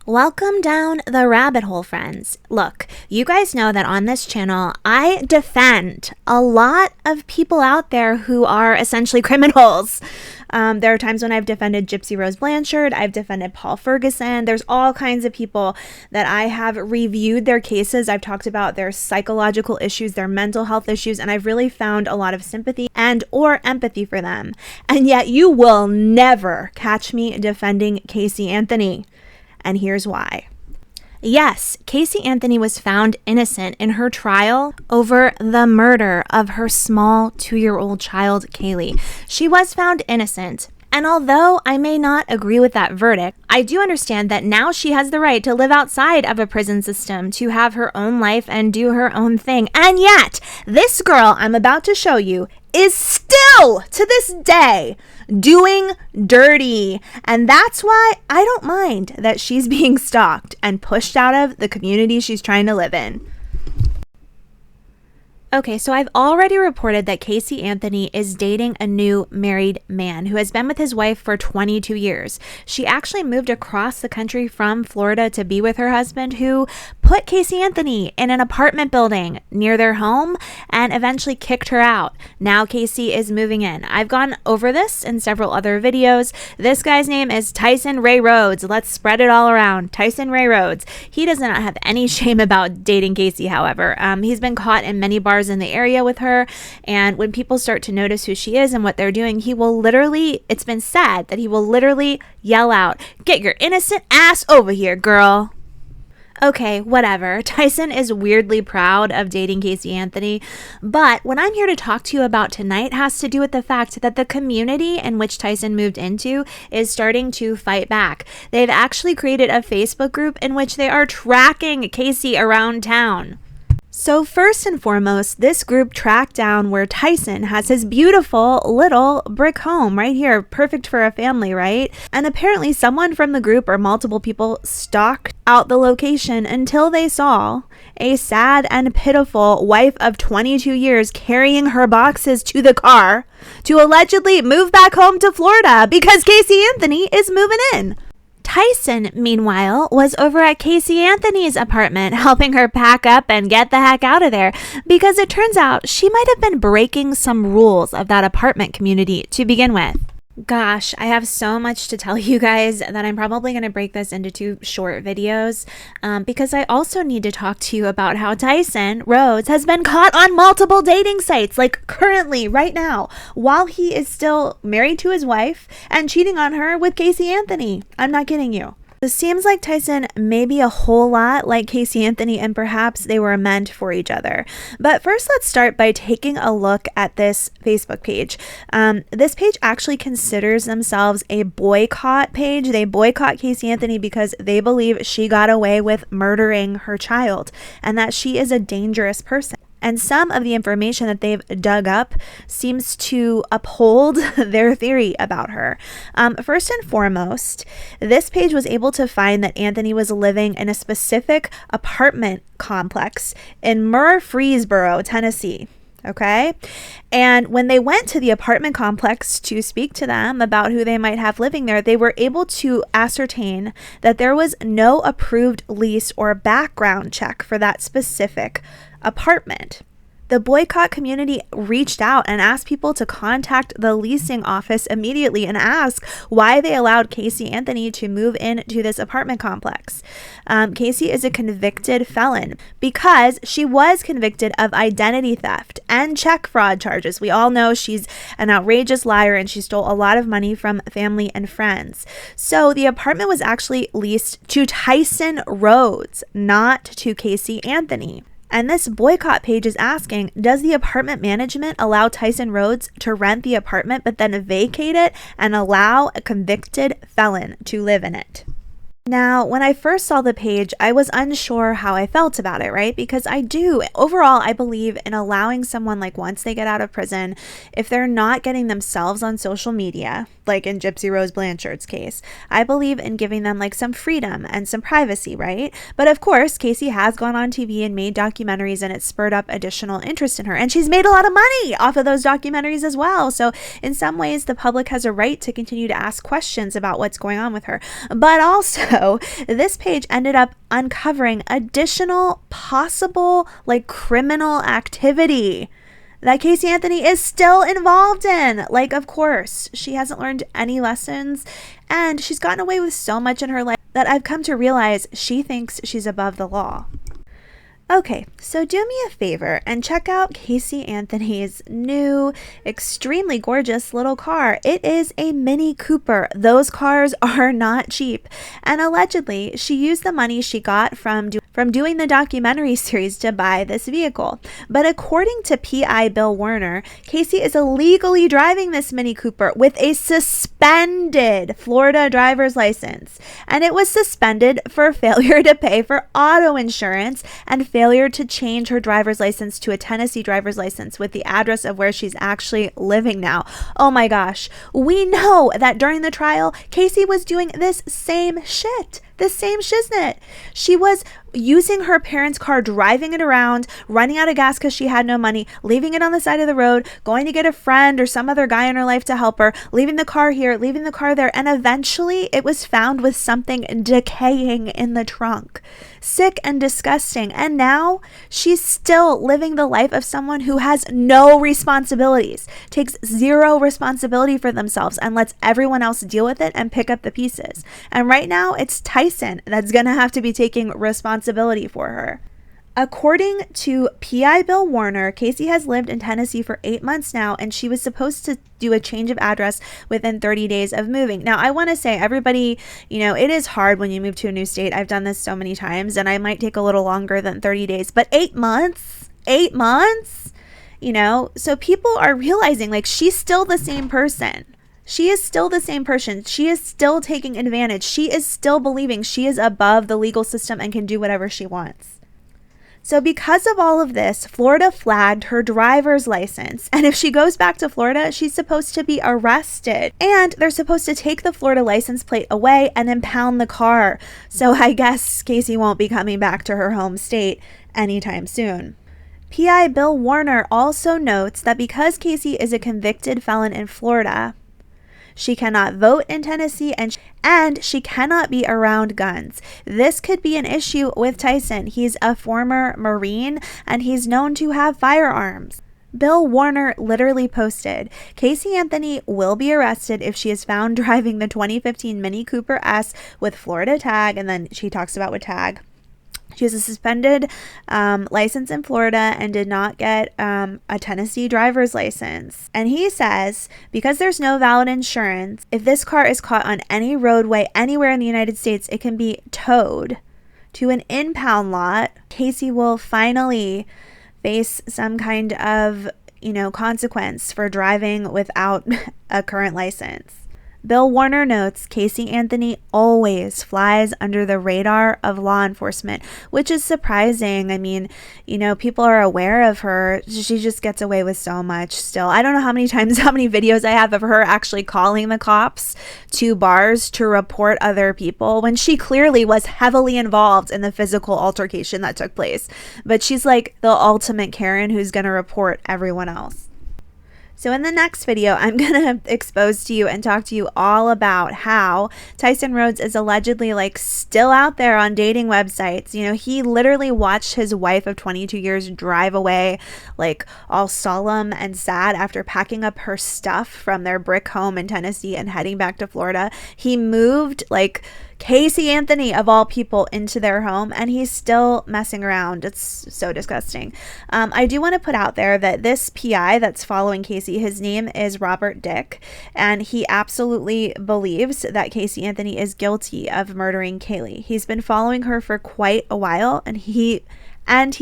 Welcome down the rabbit hole, friends. Look, you guys know that on this channel, I defend a lot of people out there who are essentially criminals. There are times when I've defended Gypsy Rose Blanchard, I've defended Paul Ferguson. There's all kinds of people that I have reviewed their cases. I've talked about their psychological issues, their mental health issues, and I've really found a lot of sympathy and or empathy for them. And yet you will never catch me defending Casey Anthony. And here's why. Yes, Casey Anthony was found innocent in her trial over the murder of her small 2-year-old child, Kaylee. She was found innocent. And although I may not agree with that verdict, I do understand that now she has the right to live outside of a prison system, to have her own life and do her own thing. And yet, this girl I'm about to show you is still, to this day, doing dirty. And that's why I don't mind that she's being stalked and pushed out of the community she's trying to live in. Okay, so I've already reported that Casey Anthony is dating a new married man who has been with his wife for 22 years. She actually moved across the country from Florida to be with her husband, who put Casey Anthony in an apartment building near their home and eventually kicked her out. Now Casey is moving in. I've gone over this in several other videos. This guy's name is Tyson Ray Rhodes. Let's spread it all around. Tyson Ray Rhodes. He does not have any shame about dating Casey, however. He's been caught in many bars in the area with her, and when people start to notice who she is and what they're doing, he will literally, it's been said that he will literally yell out, "Get your innocent ass over here, girl." Okay, whatever. Tyson is weirdly proud of dating Casey Anthony, but what I'm here to talk to you about tonight has to do with the fact that the community in which Tyson moved into is starting to fight back. They've actually created a Facebook group in which they are tracking Casey around town. So first and foremost, this group tracked down where Tyson has his beautiful little brick home right here, perfect for a family, right? And apparently someone from the group or multiple people stalked out the location until they saw a sad and pitiful wife of 22 years carrying her boxes to the car to allegedly move back home to Florida because Casey Anthony is moving in. Tyson, meanwhile, was over at Casey Anthony's apartment helping her pack up and get the heck out of there because it turns out she might have been breaking some rules of that apartment community to begin with. Gosh, I have so much to tell you guys that I'm probably going to break this into 2 short videos because I also need to talk to you about how Tyson Rhodes has been caught on multiple dating sites, like currently, right now, while he is still married to his wife and cheating on her with Casey Anthony. I'm not kidding you. It seems like Tyson may be a whole lot like Casey Anthony, and perhaps they were meant for each other. But first, let's start by taking a look at this Facebook page. This page actually considers themselves a boycott page. They boycott Casey Anthony because they believe she got away with murdering her child and that she is a dangerous person. And some of the information that they've dug up seems to uphold their theory about her. First and foremost, this page was able to find that Anthony was living in a specific apartment complex in Murfreesboro, Tennessee. Okay. And when they went to the apartment complex to speak to them about who they might have living there, they were able to ascertain that there was no approved lease or background check for that specific apartment. The boycott community reached out and asked people to contact the leasing office immediately and ask why they allowed Casey Anthony to move into this apartment complex. Casey is a convicted felon because she was convicted of identity theft and check fraud charges. We all know she's an outrageous liar and she stole a lot of money from family and friends. So the apartment was actually leased to Tyson Rhodes, not to Casey Anthony. And this boycott page is asking, does the apartment management allow Tyson Rhodes to rent the apartment but then vacate it and allow a convicted felon to live in it? Now, when I first saw the page, I was unsure how I felt about it, right? Because overall, I believe in allowing someone, like once they get out of prison, if they're not getting themselves on social media, like in Gypsy Rose Blanchard's case, I believe in giving them like some freedom and some privacy, right? But of course, Casey has gone on TV and made documentaries and it spurred up additional interest in her. And she's made a lot of money off of those documentaries as well. So in some ways, the public has a right to continue to ask questions about what's going on with her. But also, though, this page ended up uncovering additional possible criminal activity that Casey Anthony is still involved in. Of course, she hasn't learned any lessons, and she's gotten away with so much in her life that I've come to realize she thinks she's above the law. Okay, so do me a favor and check out Casey Anthony's new, extremely gorgeous little car. It is a Mini Cooper. Those cars are not cheap. And allegedly, she used the money she got from doing the documentary series to buy this vehicle. But according to PI Bill Werner, Casey is illegally driving this Mini Cooper with a suspended Florida driver's license. And it was suspended for failure to pay for auto insurance and failure to change her driver's license to a Tennessee driver's license with the address of where she's actually living now. Oh my gosh. We know that during the trial, Casey was doing this same shit. The same shiznit. She was using her parents' car, driving it around, running out of gas because she had no money, leaving it on the side of the road, going to get a friend or some other guy in her life to help her, leaving the car here, leaving the car there, and eventually it was found with something decaying in the trunk. Sick and disgusting. And now she's still living the life of someone who has no responsibilities, takes zero responsibility for themselves, and lets everyone else deal with it and pick up the pieces. And right now it's Tyson that's going to have to be taking responsibility for her. According to PI Bill Werner, Casey has lived in Tennessee for 8 months now, and she was supposed to do a change of address within 30 days of moving. Now, I want to say, everybody, it is hard when you move to a new state. I've done this so many times, and I might take a little longer than 30 days, but 8 months? 8 months? So people are realizing, she's still the same person. She is still the same person. She is still taking advantage. She is still believing she is above the legal system and can do whatever she wants. So because of all of this, Florida flagged her driver's license. And if she goes back to Florida, she's supposed to be arrested. And they're supposed to take the Florida license plate away and impound the car. So I guess Casey won't be coming back to her home state anytime soon. PI Bill Werner also notes that because Casey is a convicted felon in Florida, she cannot vote in Tennessee, and she cannot be around guns. This could be an issue with Tyson. He's a former Marine, and he's known to have firearms. Bill Werner literally posted, Casey Anthony will be arrested if she is found driving the 2015 Mini Cooper S with Florida tag, and then she talks about what tag. She has a suspended license in Florida and did not get a Tennessee driver's license. And he says, because there's no valid insurance, if this car is caught on any roadway anywhere in the United States, it can be towed to an impound lot. Casey will finally face some kind of, consequence for driving without a current license. Bill Werner notes Casey Anthony always flies under the radar of law enforcement, which is surprising. I mean, people are aware of her. She just gets away with so much still. I don't know how many videos I have of her actually calling the cops to bars to report other people when she clearly was heavily involved in the physical altercation that took place. But she's like the ultimate Karen who's going to report everyone else. So in the next video, I'm going to expose to you and talk to you all about how Tyson Rhodes is allegedly still out there on dating websites. He literally watched his wife of 22 years drive away all solemn and sad after packing up her stuff from their brick home in Tennessee and heading back to Florida. He moved Casey Anthony, of all people, into their home, and he's still messing around. It's so disgusting. I do want to put out there that this PI that's following Casey, his name is Robert Dick, and he absolutely believes that Casey Anthony is guilty of murdering Kaylee. He's been following her for quite a while, and he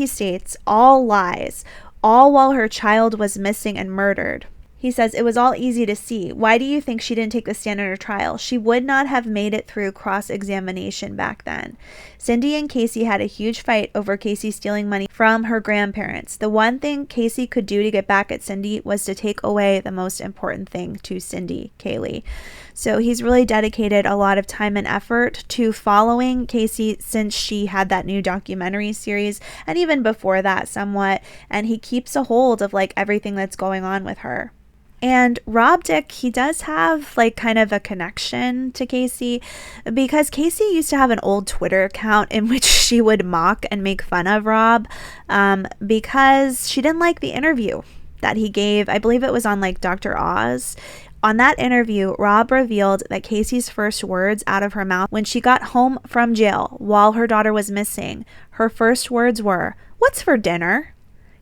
states all lies, all while her child was missing and murdered. He says, it was all easy to see. Why do you think she didn't take the stand in her trial? She would not have made it through cross-examination back then. Cindy and Casey had a huge fight over Casey stealing money from her grandparents. The one thing Casey could do to get back at Cindy was to take away the most important thing to Cindy, Kaylee. So he's really dedicated a lot of time and effort to following Casey since she had that new documentary series, and even before that somewhat, and he keeps a hold of everything that's going on with her. And Rob Dick, he does have like kind of a connection to Casey, because Casey used to have an old Twitter account in which she would mock and make fun of Rob because she didn't like the interview that he gave. I believe it was on like Dr. Oz. On that interview, Rob revealed that Casey's first words out of her mouth when she got home from jail while her daughter was missing, her first words were, "What's for dinner?"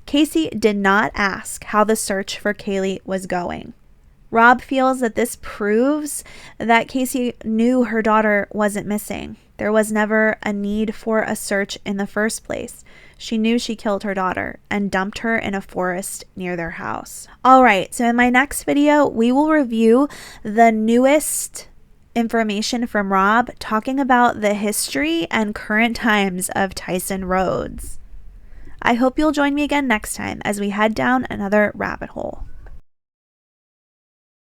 Casey did not ask how the search for Kaylee was going. Rob feels that this proves that Casey knew her daughter wasn't missing. There was never a need for a search in the first place. She knew she killed her daughter and dumped her in a forest near their house. All right, so in my next video, we will review the newest information from Rob talking about the history and current times of Tyson Rhodes. I hope you'll join me again next time as we head down another rabbit hole.